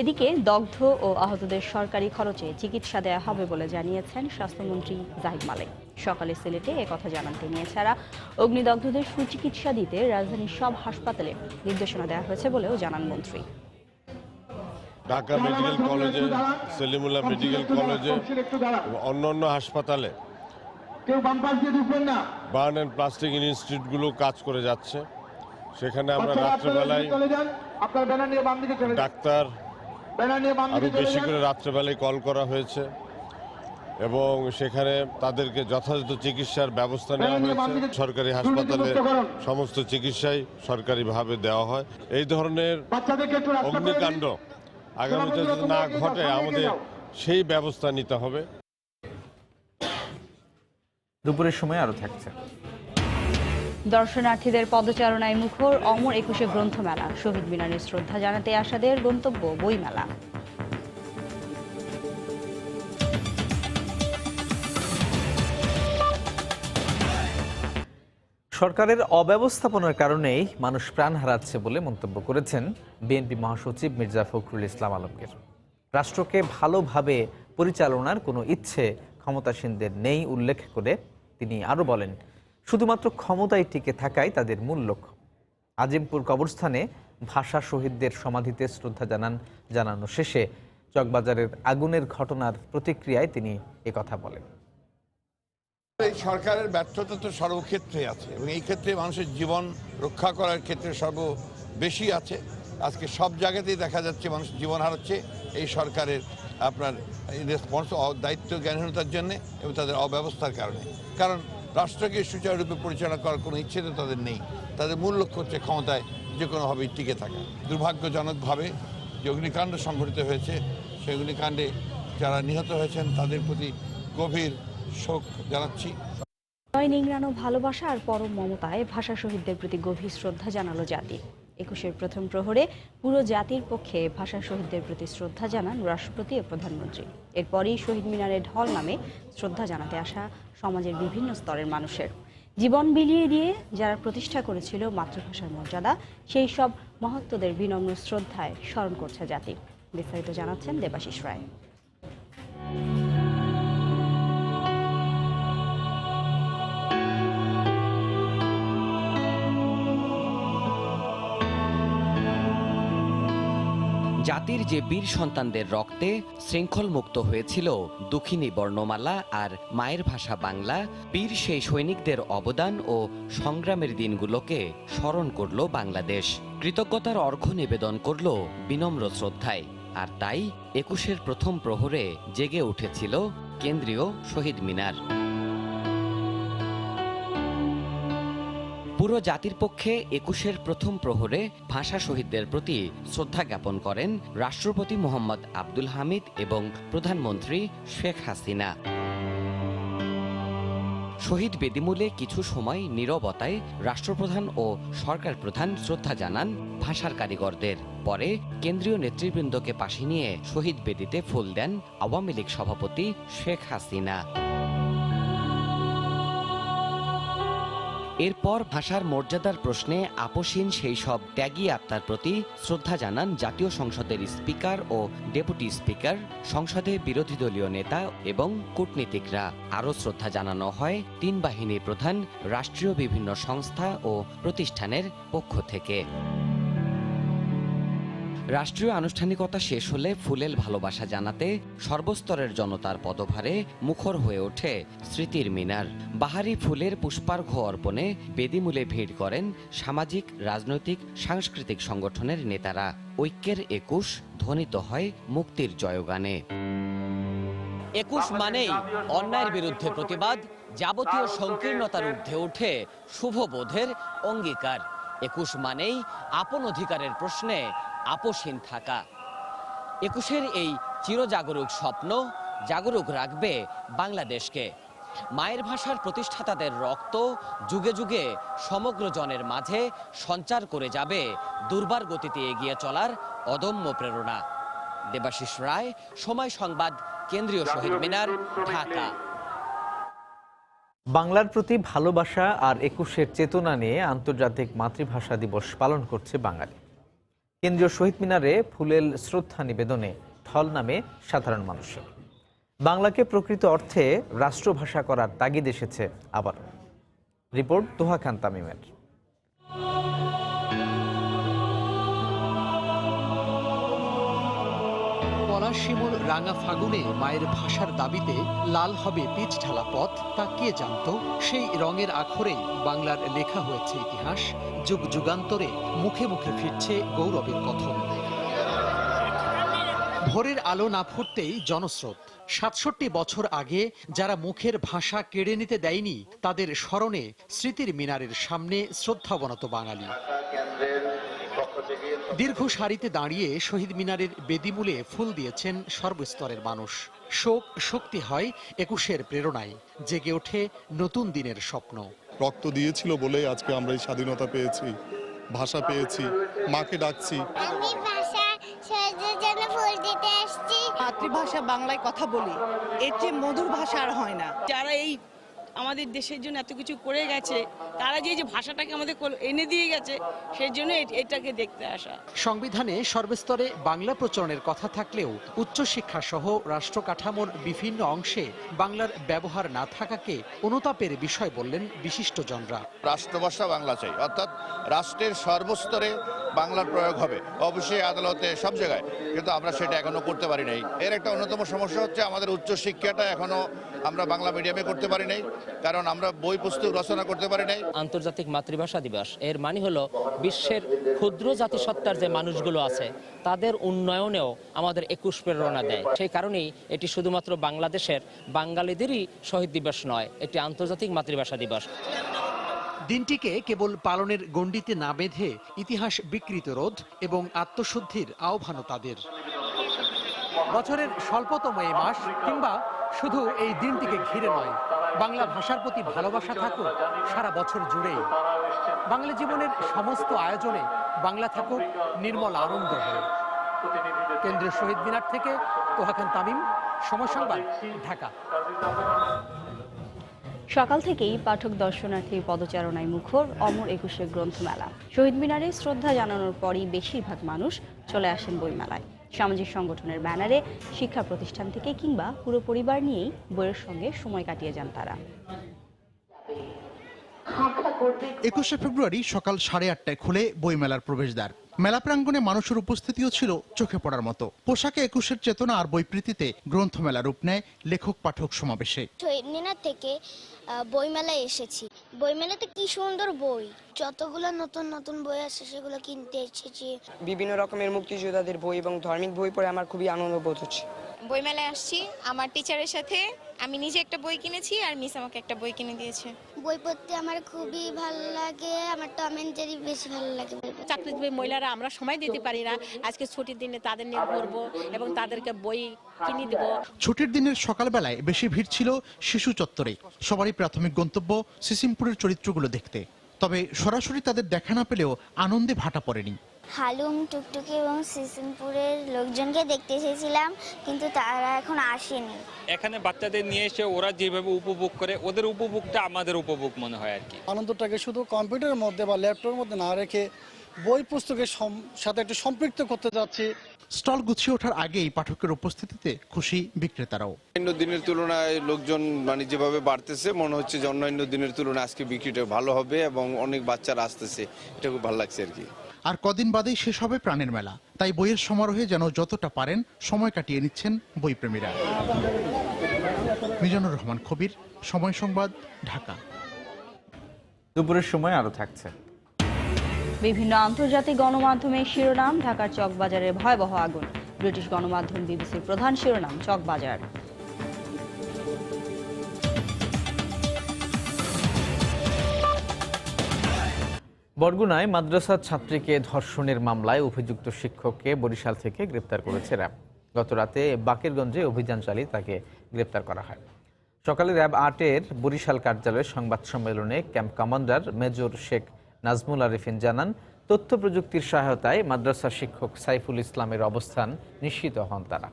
এদিকে দগ্ধ ও আহতদের সরকারি খরচে চিকিৎসা দেওয়া হবে বলে জানিয়েছেন স্বাস্থ্যমন্ত্রী জাহিদ মালেক। সকালে সিলেটে একথা জানান তিনি। এছাড়া অগ্নিদগ্ধদের সুচিকিৎসা দিতে রাজধানীর সব হাসপাতালে নির্দেশনা দেওয়া হয়েছে বলেও জানান মন্ত্রী। ঢাকা মেডিকেল কলেজে, সেলিমুল্লাহ মেডিকেল কলেজে, অন্যান্য হাসপাতালে বার্ন অ্যান্ড প্লাস্টিক ইনস্টিটিউটগুলো কাজ করে যাচ্ছে। সেখানে আমরা রাত্রেবেলায় ডাক্তার আরও বেশি করে রাত্রেবেলায় কল করা হয়েছে এবং সেখানে তাদেরকে যথাযথ চিকিৎসার ব্যবস্থা নেওয়া হয়েছে। সরকারি হাসপাতালে সমস্ত চিকিৎসাই সরকারিভাবে দেওয়া হয়। এই ধরনের অগ্নিকাণ্ড আগামীতে যদি না ঘটে আমাদের সেই ব্যবস্থা নিতে হবে। দুপুরের সময় আরো থাকছে। দর্শনার্থীদের পদচারণায় মুখর অমর একুশে গ্রন্থমেলা, শহীদ মিনারে শ্রদ্ধা জানাতে আসাদের গন্তব্য বইমেলা। সরকারের অব্যবস্থাপনার কারণেই মানুষ প্রাণ হারাচ্ছে বলে মন্তব্য করেছেন বিএনপি মহাসচিব মির্জা ফখরুল ইসলাম আলমগীর। রাষ্ট্রকে ভালোভাবে পরিচালনার কোনো ইচ্ছে ক্ষমতাসীনদের নেই উল্লেখ করে তিনি আরও বলেন, শুধুমাত্র ক্ষমতায় টিকে থাকাই তাদের মূল লক্ষ্য। আজিমপুর কবরস্থানে ভাষা শহীদদের সমাধিতে শ্রদ্ধা জানানো শেষে চকবাজারের আগুনের ঘটনার প্রতিক্রিয়ায় তিনি একথা বলেন। এই সরকারের ব্যর্থতা তো সর্বক্ষেত্রে আছে এবং এই ক্ষেত্রে মানুষের জীবন রক্ষা করার ক্ষেত্রে বেশি আছে। আজকে সব জায়গাতেই দেখা যাচ্ছে মানুষ জীবন হারাচ্ছে এই সরকারের আপনার দায়িত্ব জ্ঞানহীনতার জন্য এবং তাদের অব্যবস্থার কারণে। কারণ রাষ্ট্রকে সুচারুরূপে পরিচালনা করার কোনো ইচ্ছে তো তাদের নেই। তাদের মূল লক্ষ্য হচ্ছে ক্ষমতায় যে কোনোভাবেই টিকে থাকা। দুর্ভাগ্যজনকভাবে যে অগ্নিকাণ্ড সংঘটিত হয়েছে সেই অগ্নিকাণ্ডে যারা নিহত হয়েছেন তাদের প্রতি গভীর শোক জানাচ্ছি। নিংড়ানো ভালোবাসা আর পরম মমতায় ভাষা শহীদদের প্রতি গভীর শ্রদ্ধা জানালো জাতি। ২১-এর প্রথম প্রহরে পুরো জাতির পক্ষে ভাষা শহীদদের প্রতি শ্রদ্ধা জানান রাষ্ট্রপতি ও প্রধানমন্ত্রী। এরপরই শহীদ মিনারে ঢল নামে শ্রদ্ধা জানাতে আসা সমাজের বিভিন্ন স্তরের মানুষের। জীবন বিলিয়ে দিয়ে যারা প্রতিষ্ঠা করেছিল মাতৃভাষার মর্যাদা, সেই সব মহত্বদের বিনম্র শ্রদ্ধায় স্মরণ করছে জাতি। বিস্তারিত জানাচ্ছেন দেবাশিস রায়। জাতির যে বীর সন্তানদের রক্তে শৃঙ্খল মুক্ত হয়েছিল দুঃখিনী বর্ণমালা আর মায়ের ভাষা বাংলা, বীর সেই সৈনিকদের অবদান ও সংগ্রামের দিনগুলোকে স্মরণ করল বাংলাদেশ। কৃতজ্ঞতার অর্ঘ্য নিবেদন করল বিনম্র শ্রদ্ধায়। আর তাই ২১-এর প্রথম প্রহরে জেগে উঠেছিল কেন্দ্রীয় শহীদ মিনার। পুরো জাতির পক্ষে ২১-এর প্রথম প্রহরে ভাষা শহীদদের প্রতি শ্রদ্ধা জ্ঞাপন করেন রাষ্ট্রপতি মোহাম্মদ আব্দুল হামিদ এবং প্রধানমন্ত্রী শেখ হাসিনা। শহীদ বেদিমূলে কিছু সময় নীরবতায় রাষ্ট্রপ্রধান ও সরকার প্রধান শ্রদ্ধা জানান ভাষার কারিগরদের। পরে কেন্দ্রীয় নেতৃবৃন্দকে পাশে নিয়ে শহীদ বেদিতে ফুল দেন আওয়ামী লীগ সভাপতি শেখ হাসিনা। এরপর ভাষার মর্যাদার প্রশ্নে আপোষহীন সেই সব ত্যাগী আত্মার প্রতি শ্রদ্ধা জানান জাতীয় সংসদের স্পিকার ও ডেপুটি স্পিকার, সংসদে বিরোধী দলীয় নেতা এবং কূটনীতিকরা। আরও শ্রদ্ধা জানানো হয় ৩ বাহিনী প্রধান, রাষ্ট্রীয় বিভিন্ন সংস্থা ও প্রতিষ্ঠানের পক্ষ থেকে। রাষ্ট্রীয় আনুষ্ঠানিকতা শেষ হলে ফুলেল ভালোবাসা জানাতে সর্বস্তরের জনতার পদভারে মুখর হয়ে ওঠে স্মৃতির মিনার। বাহারি ফুলের পুষ্পার্ঘ্য অর্পণে বেদিমূলে ভিড় করেন সামাজিক, রাজনৈতিক, সাংস্কৃতিক সংগঠনের নেতারা। ঐক্যের ২১ ধ্বনিত হয় মুক্তির জয়গানে। ২১ মানেই অন্যায়ের বিরুদ্ধে প্রতিবাদ, যাবতীয় সংকীর্ণতার ঊর্ধ্বে ওঠে শুভবোধের অঙ্গীকার। ২১ মানেই আপন অধিকারের প্রশ্নে আপোষহীন থাকা। ২১-এর এই চিরজাগরুক স্বপ্ন জাগরুক রাখবে বাংলাদেশকে। মায়ের ভাষার প্রতিষ্ঠাতাদের রক্ত যুগে যুগে সমগ্র জনের মাঝে সঞ্চার করে যাবে দুর্বার গতিতে এগিয়ে চলার অদম্য প্রেরণা। দেবাশিস রায়, সময় সংবাদ, কেন্দ্রীয় শহীদ মিনার, ঢাকা। বাংলার প্রতি ভালোবাসা আর ২১-এর চেতনা নিয়ে আন্তর্জাতিক মাতৃভাষা দিবস পালন করছে বাঙালি। কেন্দ্রীয় শহীদ মিনারে ফুলেল শ্রদ্ধা নিবেদনে ঢল নামে সাধারণ মানুষের। বাংলাকে প্রকৃত অর্থে রাষ্ট্রভাষা করার তাগিদ এসেছে আবার। রিপোর্ট তোহা খান তামিমের। পলাশিমুল রাঙা ফাগুনে মায়ের ভাষার দাবিতে লাল হবে পিচ ঢালা পথ, তা কে জানত? সেই রঙের আখরেই বাংলার লেখা হয়েছে ইতিহাস। যুগ যুগান্তরে মুখে মুখে ফিরছে গৌরবের কথন। ভোরের আলো না ফুটতেই জনস্রোত। ৬৭ বছর আগে যারা মুখের ভাষা কেড়ে নিতে দেয়নি, তাদের স্মরণে স্মৃতির মিনারের সামনে শ্রদ্ধা অবনত বাঙালি। দীর্ঘ সারিতে দাঁড়িয়ে শহীদ মিনারের বেদিমূলে ফুল দিয়েছেন সর্বস্তরের মানুষ। শোক শক্তি হয় ২১-এর প্রেরণায়, জেগে ওঠে নতুন দিনের স্বপ্ন। রক্ত দিয়েছিল বলে আজকে আমরা এই স্বাধীনতা পেয়েছি, ভাষা পেয়েছি, মাকে ডাকছি। মাতৃভাষা বাংলায় কথা বলি, এর চেয়ে মধুর ভাষা আর হয় না। যারা এই আমাদের দেশের জন্য এত কিছু করে গেছে, তারা যে ভাষাটাকে আমাদের এনে দিয়ে গেছে, সেই জন্য এটাকে দেখতে আসা। সংবিধানে সর্বস্তরে বাংলা প্রচলনের কথা থাকলেও উচ্চশিক্ষা সহ রাষ্ট্র কাঠামোর বিভিন্ন অংশে বাংলার ব্যবহার না থাকাকে অনুতাপের বিষয় বললেন বিশিষ্টজনরা। রাষ্ট্রভাষা বাংলা চাই, অর্থাৎ রাষ্ট্রের সর্বস্তরে বাংলার প্রয়োগ হবে, অবশ্যই আদালতে, সব জায়গায়, কিন্তু আমরা সেটা এখনো করতে পারি নাই। এর একটা অন্যতম সমস্যা হচ্ছে আমাদের উচ্চশিক্ষাটা এখনো আমরা বাংলা মিডিয়ামে করতে পারি নাই, কারণ আমরা বই পুস্তক রচনা করতে পারি নাই। আন্তর্জাতিক মাতৃভাষা দিবস এর মানে হলো বিশ্বের ক্ষুদ্র জাতিসত্তার যে মানুষগুলো আছে তাদের উন্নয়নেও আমাদের ২১ প্রেরণা দেয়। সেই কারণেই এটি শুধুমাত্র বাংলাদেশের বাঙালিদেরই শহীদ দিবস নয়, এটি আন্তর্জাতিক মাতৃভাষা দিবস। দিনটিকে কেবল পালনের গণ্ডিতে না বেঁধে ইতিহাস বিকৃত রোধ এবং আত্মশুদ্ধির আহ্বানও তাদের। বছরের স্বল্পতম এই মাস কিংবা শুধু এই দিনটিকে ঘিরে নয়, বাংলা ভাষার প্রতি ভালোবাসা থাকুক সারা বছর জুড়েই। বাংলা জীবনের সমস্ত আয়োজনে বাংলা থাকুক নির্মল আনন্দ হয়ে। কেন্দ্রীয় শহীদ মিনার থেকে তোহা খান তামিম, সময় সংবাদ, ঢাকা। সকাল থেকেই পাঠক দর্শনার্থী পদচারণায় মুখর অমর ২১ গ্রন্থমেলা। শহীদ মিনারে শ্রদ্ধা জানানোর পরই বেশিরভাগ মানুষ চলে আসেন বইমেলায়। সামাজিক সংগঠনের ব্যানারে শিক্ষা প্রতিষ্ঠান থেকে কিংবা পুরো পরিবার নিয়েই বইয়ের সঙ্গে সময় কাটিয়ে যান তারা। ২১শে ফেব্রুয়ারি সকাল ৮:৩০টায় খুলে বইমেলার প্রবেশদ্বার। মেলা প্রাঙ্গণে মানুষের উপস্থিতিও ছিল চোখে পড়ার মতো। পোশাকে ২১-এর চেতনা আর বইপ্রীতিতে গ্রন্থমেলা রূপ নেয় লেখক পাঠক সমাবেশে। শহীদ মিনার থেকে বইমেলায় এসেছি। বইমেলাতে কি সুন্দর বই, যতগুলো নতুন নতুন বই আছে সেগুলো কিনতে এসেছি। বিভিন্ন রকমের মুক্তিযোদ্ধাদের বই এবং ধার্মিক বই পড়ে আমার খুবই আনন্দ বোধ হচ্ছে। বইমেলায় আসছি আমার টিচারের সাথে, আমি নিজে একটা বই কিনেছি আর মিস আমাকে একটা বই কিনে দিয়েছে। বই পড়তে আমার খুবই ভালো লাগে, আমার টম এন্ড জেরি বেশি ভালো লাগে। চাকরিজীবী মহিলারা আমরা সময় দিতে পারি না, আজকে ছুটির দিনে তাদের নিয়ে ঘুরবো এবং তাদেরকে বই কিনে দেব। ছুটির দিনের সকালবেলায় বেশি ভিড় ছিল শিশু চত্বরে। সবারই প্রাথমিক গন্তব্য সিসিমপুরের চরিত্রগুলো দেখতে, তবে সরাসরি তাদের দেখা না পেলেও আনন্দে ভাটা পড়েনি। হালুম, টুকটুকি এবং সিসিমপুরের লোকজনকে দেখতে এসেছিলাম, কিন্তু তারা এখন আসেনি। এখানে বাচ্চাদের নিয়ে এসে ওরা যেভাবে উপভোগ করে, ওদের উপভোগটা আমাদের উপভোগ মনে হয় আর কি। আনন্দটাকে শুধু কম্পিউটারের মধ্যে বা ল্যাপটপের মধ্যে না রেখে বই পুস্তকের সাথে একটু সম্পৃক্ত করতে যাচ্ছি। স্টল গুছিয়ে ওঠার আগেই পাঠকের উপস্থিতিতে খুশি বিক্রেতারাও। অন্য দিনের তুলনায় লোকজন যেভাবে বাড়তেছে, মনে হচ্ছে যে অন্যান্য দিনের তুলনায় আজকে বিক্রিটা ভালো হবে এবং অনেক বাচ্চারা আসতেছে, এটা খুব ভালো লাগছে আর কি। আর কদিন বাদেই শেষ হবে প্রাণের মেলা, তাই বইয়ের সমারোহে যেন যতটা পারেন সময় কাটিয়ে নিচ্ছেন বইপ্রেমীরা। মিজানুর রহমান কবির, সময় সংবাদ, ঢাকা। দুপুরের সময় আরো থাকছে বিভিন্ন আন্তর্জাতিক গণমাধ্যমের শিরোনাম। ঢাকার চকবাজারে ভয়াবহ আগুন। ব্রিটিশ গণমাধ্যম বিবিসির প্রধান শিরোনাম চকবাজার। বরগুনায় মাদ্রাসার ছাত্রীকে ধর্ষণের মামলায় অভিযুক্ত শিক্ষককে বরিশাল থেকে গ্রেপ্তার করেছে র্যাব। গত রাতে বাকেরগঞ্জে অভিযান চালিয়ে তাকে গ্রেপ্তার করা হয়। সকালে র্যাব ৮-এর বরিশাল কার্যালয়ের সংবাদ সম্মেলনে camp commander major Sheikh Nazmul Arifin জানান, তথ্য প্রযুক্তির সহায়তায় মাদ্রাসা শিক্ষক সাইফুল ইসলামের অবস্থান নিশ্চিত হন তারা।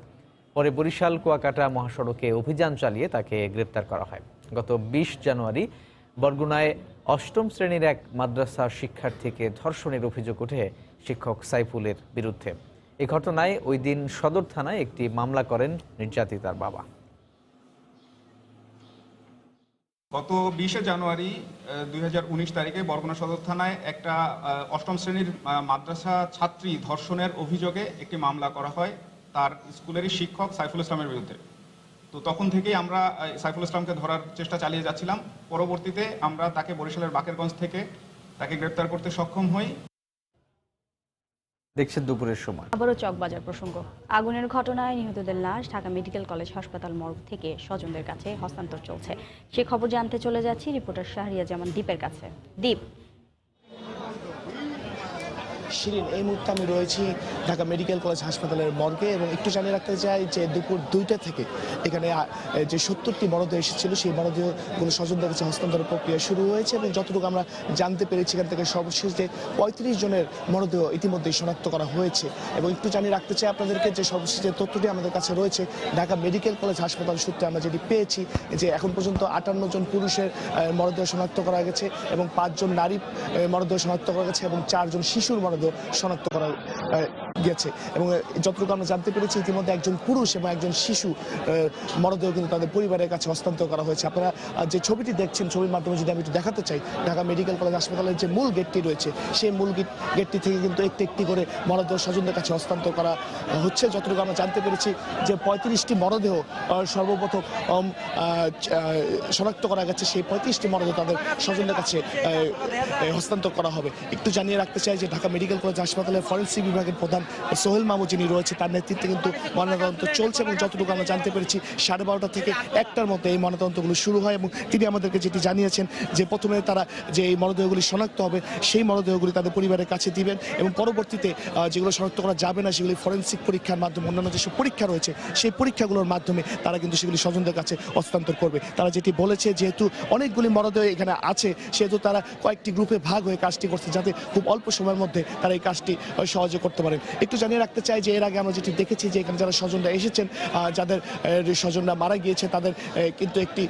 পরে বরিশাল কুয়াকাটা মহাসড়কে অভিযান চালিয়ে তাকে গ্রেপ্তার করা হয়। গত ২০ জানুয়ারি বরগুনায় ৮ম শ্রেণীর এক মাদ্রাসা শিক্ষার্থীকে ধর্ষণের অভিযোগ ওঠে শিক্ষক সাইফুলের বিরুদ্ধে। এ ঘটনায় ওই দিন সদর থানায় একটি মামলা করেন নির্যাতিতার বাবা। গত ২০ জানুয়ারি ২০১৯ তারিখে বরগুনা সদর থানায় একটা ৮ম শ্রেণীর মাদ্রাসা ছাত্রী ধর্ষণের অভিযোগে একটি মামলা করা হয় তার স্কুলেরই শিক্ষক সাইফুল ইসলামের বিরুদ্ধে। তো তখন থেকেই আমরা সাইফুল ইসলামকে ধরার চেষ্টা চালিয়ে যাচ্ছিলাম। পরবর্তীতে আমরা তাকে বরিশালের বাকেরগঞ্জ থেকে তাকে গ্রেপ্তার করতে সক্ষম হই। দেখছেন দুপুরের সময়। আবারও চকবাজার প্রসঙ্গ। আগুনের ঘটনায় নিহতদের লাশ ঢাকা মেডিকেল কলেজ হাসপাতাল মর্গ থেকে স্বজনদের কাছে হস্তান্তর চলছে। সে খবর জানতে চলে যাচ্ছি রিপোর্টার শাহরিয়া জামান দ্বীপের কাছে। দ্বীপ, শিরিন, এই মুহূর্তে আমি রয়েছি ঢাকা মেডিকেল কলেজ হাসপাতালের মর্গে এবং একটু জানিয়ে রাখতে চাই যে দুপুর 2টা থেকে এখানে যে 70টি মরদেহ এসেছিল সেই মরদেহগুলো স্বজনদের কাছে হস্তান্তর প্রক্রিয়া শুরু হয়েছে এবং যতটুকু আমরা জানতে পেরেছি এখান থেকে সর্বশেষ যে 35 জনের মরদেহ ইতিমধ্যেই শনাক্ত করা হয়েছে। এবং একটু জানিয়ে রাখতে চাই আপনাদেরকে যে সর্বশেষ যে তথ্যটি আমাদের কাছে রয়েছে ঢাকা মেডিকেল কলেজ হাসপাতাল সূত্রে আমরা যেটি পেয়েছি যে এখন পর্যন্ত 58 জন পুরুষের মরদেহ শনাক্ত করা গেছে এবং 5 জন নারী মরদেহ শনাক্ত করা গেছে এবং 4 জন শিশুর মরদেহ শনাক্ত করা গেছে। এবং যতটুকু আমরা জানতে পেরেছি ইতিমধ্যে একজন পুরুষ এবং একজন শিশু মরদেহ কিন্তু তাদের পরিবারের কাছে হস্তান্তর করা হয়েছে। আপনারা যে ছবিটি দেখছেন, ছবির মাধ্যমে যদি আমি একটু দেখাতে চাই, ঢাকা মেডিকেল কলেজ হাসপাতালের যে মূল গেটটি রয়েছে সেই মূল গেটটি থেকে কিন্তু একটি একটি করে মরদেহ স্বজনদের কাছে হস্তান্তর করা হচ্ছে। যতটুকু আমরা জানতে পেরেছি যে 35টি মরদেহ সর্বপ্রথম শনাক্ত করা গেছে, সেই 35টি মরদেহ তাদের স্বজনদের কাছে হস্তান্তর করা হবে। একটু জানিয়ে রাখতে চাই যে ঢাকা মেডিকেল কলেজ হাসপাতালের ফরেনসিক বিভাগের প্রধান সোহেল মাহমুদ যিনি রয়েছে তার নেতৃত্বে কিন্তু ময়নাতদন্ত চলছে এবং যতটুকু আমরা জানতে পেরেছি 12:30 থেকে 1টার মধ্যে এই ময়নাতদন্তগুলো শুরু হয় এবং তিনি আমাদেরকে যেটি জানিয়েছেন যে প্রথমে তারা যে এই মরদেহগুলি শনাক্ত হবে সেই মরদেহগুলি তাদের পরিবারের কাছে দিবেন এবং পরবর্তীতে যেগুলো শনাক্ত করা যাবে না সেগুলি ফরেনসিক পরীক্ষার মাধ্যমে অন্যান্য যেসব পরীক্ষা রয়েছে সেই পরীক্ষাগুলোর মাধ্যমে তারা কিন্তু সেগুলি স্বজনদের কাছে হস্তান্তর করবে। তারা যেটি বলেছে যেহেতু অনেকগুলি মরদেহ এখানে আছে সেহেতু তারা কয়েকটি গ্রুপে ভাগ হয়ে কাজটি করছে যাতে খুব অল্প সময়ের মধ্যে তারা এই কাজটি সহজে করতে পারেন। একটু জানিয়ে রাখতে চাই যে এর আগে আমরা যেটি দেখেছি যে এখানে যারা স্বজনরা এসেছেন, যাদের স্বজনরা মারা গিয়েছে তাদের কিন্তু একটি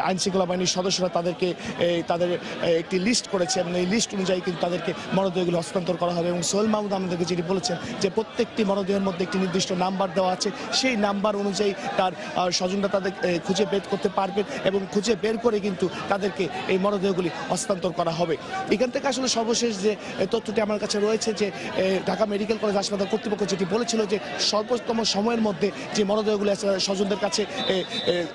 আইনশৃঙ্খলা বাহিনীর সদস্যরা তাদেরকে তাদের একটি লিস্ট করেছে এবং এই লিস্ট অনুযায়ী কিন্তু তাদেরকে মরদেহগুলো হস্তান্তর করা হবে। এবং সোহেল মাহমুদ আমাদেরকে যেটি বলেছেন যে প্রত্যেকটি মরদেহের মধ্যে একটি নির্দিষ্ট নাম্বার দেওয়া আছে, সেই নাম্বার অনুযায়ী তার স্বজনরা তাদের খুঁজে বের করতে পারবেন এবং খুঁজে বের করে কিন্তু তাদেরকে এই মরদেহগুলি হস্তান্তর করা হবে। এখান থেকে আসলে সর্বশেষ যে তথ্যটি আমার কাছে রয়েছে যে ঢাকা মেডিকেল কলেজ হাসপাতাল কর্তৃপক্ষ যেটি বলেছিল যে স্বল্পতম সময়ের মধ্যে যে মরদেহগুলি স্বজনদের কাছে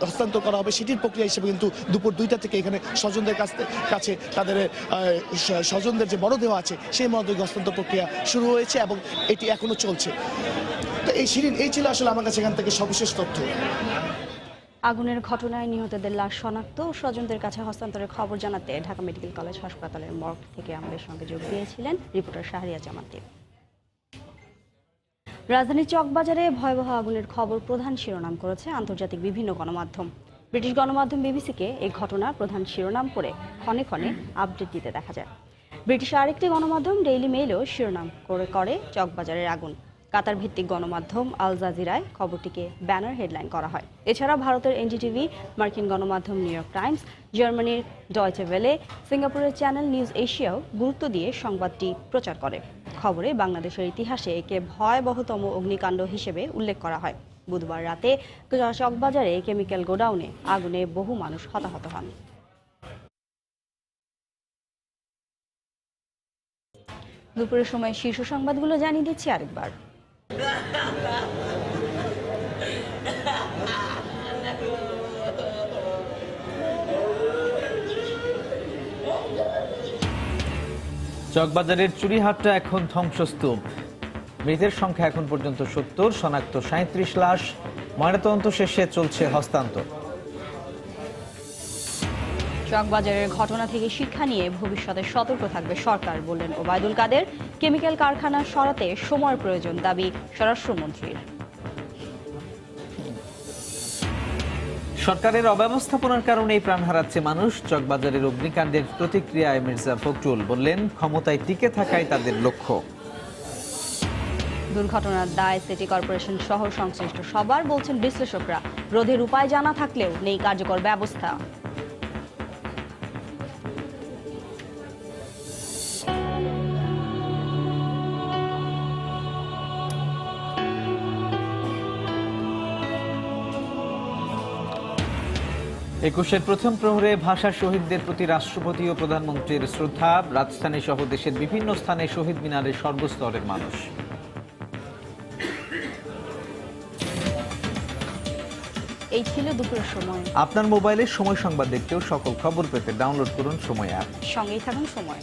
হস্তান্তর করা হবে সেটির প্রক্রিয়া হিসেবে কিন্তু দুপুর 2টা থেকে এখানে স্বজনদের কাছে তাদের স্বজনদের যে মরদেহ আছে সেই মরদেহ হস্তান্তর প্রক্রিয়া শুরু হয়েছে এবং এটি এখনো চলছে। তো এই শিরিন, এই ছিল আসলে আমার কাছে এখান থেকে সর্বশেষ তথ্য। আগুনের ঘটনায় নিহতদের লাশ শনাক্ত ও স্বজনদের কাছে হস্তান্তরের খবর জানাতে ঢাকা মেডিকেল কলেজ হাসপাতালের মর্গ থেকে আমাদের সঙ্গে যোগ দিয়েছিলেন রিপোর্টার শাহরিয়া জামাতি। রাজধানীর চকবাজারে ভয়াবহ আগুনের খবর প্রধান শিরোনাম করেছে আন্তর্জাতিক বিভিন্ন গণমাধ্যম। ব্রিটিশ গণমাধ্যম বিবিসিকে এই ঘটনার প্রধান শিরোনাম করে ক্ষণে ক্ষণে আপডেট দিতে দেখা যায়। ব্রিটিশ আরেকটি গণমাধ্যম ডেইলি মেইলও শিরোনাম করে চকবাজারের আগুন। কাতার ভিত্তিক গণমাধ্যম আল জাজিরায় খবরটিকে ব্যানার হেডলাইন করা হয়। এছাড়া ভারতের এনডিটিভি, মার্কিন গণমাধ্যম নিউ ইয়র্ক টাইমস, জার্মানির ডয়েচে ভেলে, সিঙ্গাপুরের চ্যানেল নিউজ এশিয়াও গুরুত্ব দিয়ে সংবাদটি প্রচার করে। খবরে বাংলাদেশের ইতিহাসে একে ভয়াবহতম অগ্নিকাণ্ড হিসেবে উল্লেখ করা হয়। বুধবার রাতে চকবাজারে কেমিক্যাল গোডাউনে আগুনে বহু মানুষ হতাহত হন। দুপুরের সময় শীর্ষ সংবাদগুলো জানিয়ে দিচ্ছি আরেকবার। চকবাজারের চুরিহাটটা এখন ধ্বংসস্তূপ। মৃতের সংখ্যা এখন পর্যন্ত 70, শনাক্ত 37 লাশ। ময়নাতদন্ত শেষে চলছে হস্তান্তর। চকবাজারের ঘটনা থেকে শিক্ষা নিয়ে ভবিষ্যতে সতর্ক থাকবে সরকার, বললেন ওবায়দুল কাদের। কেমিক্যাল কারখানা সরাতে সময়ের প্রয়োজন, দাবি স্বরাষ্ট্রমন্ত্রীর। সরকারের অব্যবস্থাপনার কারণেই প্রাণ হারাচ্ছে মানুষ। চকবাজারের অগ্নিকাণ্ডের প্রতিক্রিয়ায় মির্জা ফখরুল বললেন, ক্ষমতায় টিকে থাকাই তাদের লক্ষ্য। দুর্ঘটনার দায় সিটি কর্পোরেশন সহ সংশ্লিষ্ট সবার, বলছেন বিশ্লেষকরা। রোধের উপায় জানা থাকলেও নেই কার্যকর ব্যবস্থা। একুশের প্রথম প্রহরে ভাষা শহীদদের প্রতি রাষ্ট্রপতি ও প্রধানমন্ত্রীর শ্রদ্ধা। রাজধানী সহ দেশের বিভিন্ন স্থানে শহীদ মিনারে সর্বস্তরের মানুষ। এই ছিল দুপুরের সময়। আপনার মোবাইলে সময় সংবাদ দেখতেও সকল খবর পেতে ডাউনলোড করুন সময় অ্যাপ। সঙ্গেই থাকুন সময়।